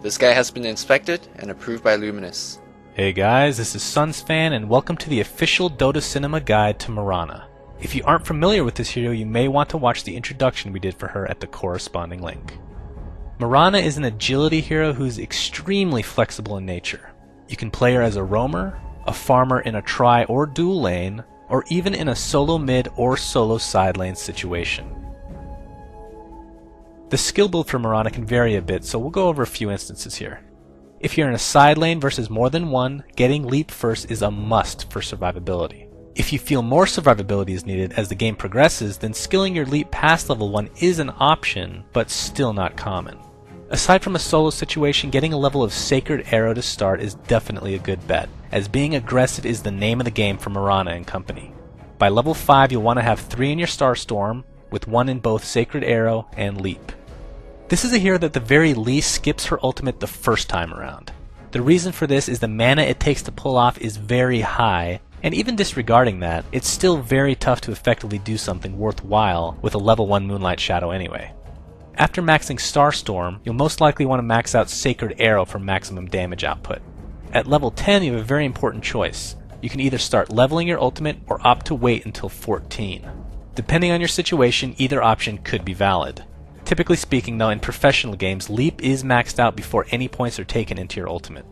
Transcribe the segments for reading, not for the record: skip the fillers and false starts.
This guy has been inspected and approved by Luminous. Hey guys, this is SunsFan and welcome to the official Dota Cinema guide to Mirana. If you aren't familiar with this hero, you may want to watch the introduction we did for her at the corresponding link. Mirana is an agility hero who's extremely flexible in nature. You can play her as a roamer, a farmer in a tri or dual lane, or even in a solo mid or solo side lane situation. The skill build for Mirana can vary a bit, so we'll go over a few instances here. If you're in a side lane versus more than one, getting leap first is a must for survivability. If you feel more survivability is needed as the game progresses, then skilling your leap past level 1 is an option, but still not common. Aside from a solo situation, getting a level of Sacred Arrow to start is definitely a good bet, as being aggressive is the name of the game for Mirana and company. By level 5 you'll want to have 3 in your Star Storm, with 1 in both Sacred Arrow and Leap. This is a hero that at the very least skips her ultimate the first time around. The reason for this is the mana it takes to pull off is very high, and even disregarding that, it's still very tough to effectively do something worthwhile with a level 1 Moonlight Shadow anyway. After maxing Starstorm, you'll most likely want to max out Sacred Arrow for maximum damage output. At level 10 you have a very important choice. You can either start leveling your ultimate or opt to wait until 14. Depending on your situation, either option could be valid. Typically speaking though, in professional games, Leap is maxed out before any points are taken into your ultimate.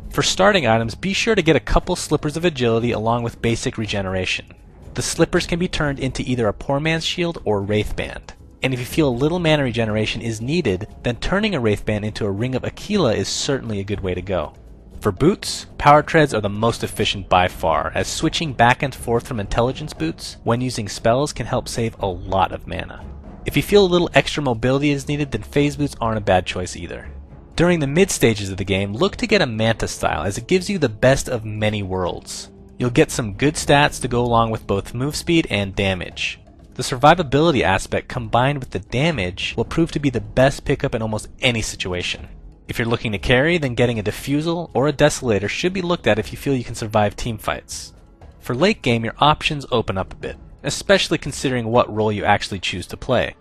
For starting items, be sure to get a couple Slippers of Agility along with basic regeneration. The Slippers can be turned into either a Poor Man's Shield or Wraith Band. And if you feel a little mana regeneration is needed, then turning a Wraith Band into a Ring of Aquila is certainly a good way to go. For boots, Power Treads are the most efficient by far, as switching back and forth from intelligence boots when using spells can help save a lot of mana. If you feel a little extra mobility is needed, then phase boots aren't a bad choice either. During the mid stages of the game, look to get a Manta style, as it gives you the best of many worlds. You'll get some good stats to go along with both move speed and damage. The survivability aspect combined with the damage will prove to be the best pickup in almost any situation. If you're looking to carry, then getting a Diffusal or a Desolator should be looked at if you feel you can survive teamfights. For late game, your options open up a bit, especially considering what role you actually choose to play.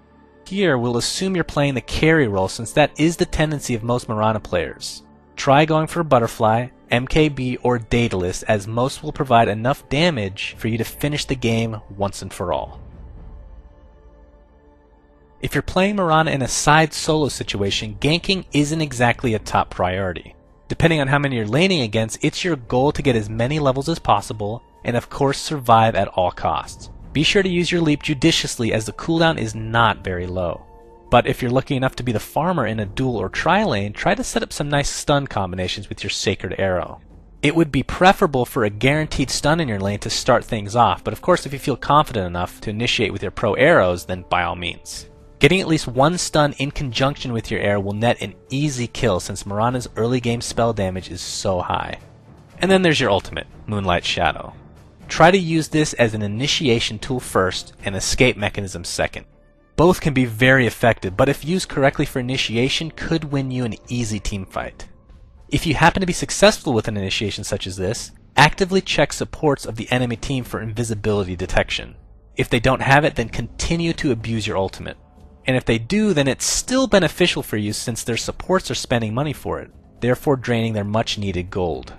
Here, we'll assume you're playing the carry role since that is the tendency of most Mirana players. Try going for a Butterfly, MKB, or Daedalus, as most will provide enough damage for you to finish the game once and for all. If you're playing Mirana in a side solo situation, ganking isn't exactly a top priority. Depending on how many you're laning against, it's your goal to get as many levels as possible, and of course survive at all costs. Be sure to use your leap judiciously as the cooldown is not very low. But if you're lucky enough to be the farmer in a dual or tri lane, try to set up some nice stun combinations with your Sacred Arrow. It would be preferable for a guaranteed stun in your lane to start things off, but of course if you feel confident enough to initiate with your pro arrows, then by all means. Getting at least one stun in conjunction with your arrow will net an easy kill since Mirana's early game spell damage is so high. And then there's your ultimate, Moonlight Shadow. Try to use this as an initiation tool first and escape mechanism second. Both can be very effective, but if used correctly for initiation, could win you an easy teamfight. If you happen to be successful with an initiation such as this, actively check supports of the enemy team for invisibility detection. If they don't have it, then continue to abuse your ultimate. And if they do, then it's still beneficial for you since their supports are spending money for it, therefore draining their much needed gold.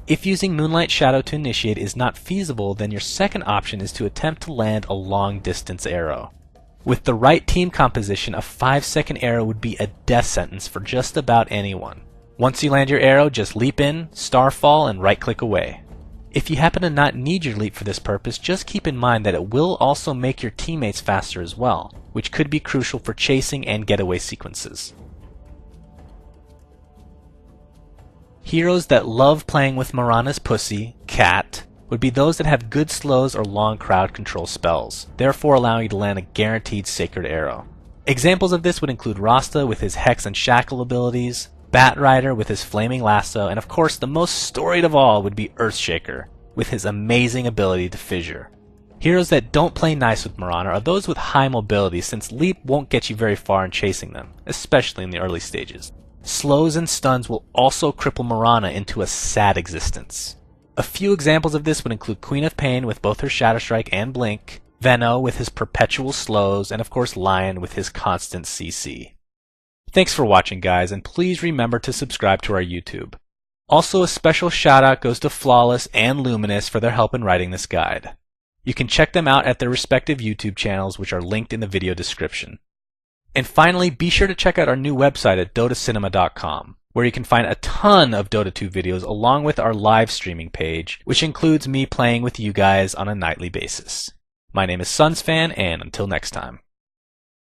If using Moonlight Shadow to initiate is not feasible, then your second option is to attempt to land a long distance arrow. With the right team composition, a 5-second arrow would be a death sentence for just about anyone. Once you land your arrow, just leap in, starfall, and right click away. If you happen to not need your leap for this purpose, just keep in mind that it will also make your teammates faster as well, which could be crucial for chasing and getaway sequences. Heroes that love playing with Mirana's pussy, Cat, would be those that have good slows or long crowd control spells, therefore allowing you to land a guaranteed Sacred Arrow. Examples of this would include Rasta with his Hex and Shackle abilities, Batrider with his Flaming Lasso, and of course the most storied of all would be Earthshaker with his amazing ability to fissure. Heroes that don't play nice with Mirana are those with high mobility since leap won't get you very far in chasing them, especially in the early stages. Slows and stuns will also cripple Mirana into a sad existence. A few examples of this would include Queen of Pain with both her Shadow Strike and Blink, Venno with his perpetual slows, and of course Lion with his constant CC. Thanks for watching, guys, and please remember to subscribe to our YouTube. Also, a special shout out goes to Flawless and Luminous for their help in writing this guide. You can check them out at their respective YouTube channels, which are linked in the video description. And finally, be sure to check out our new website at dotacinema.com, where you can find a ton of Dota 2 videos along with our live streaming page, which includes me playing with you guys on a nightly basis. My name is SunsFan, and until next time.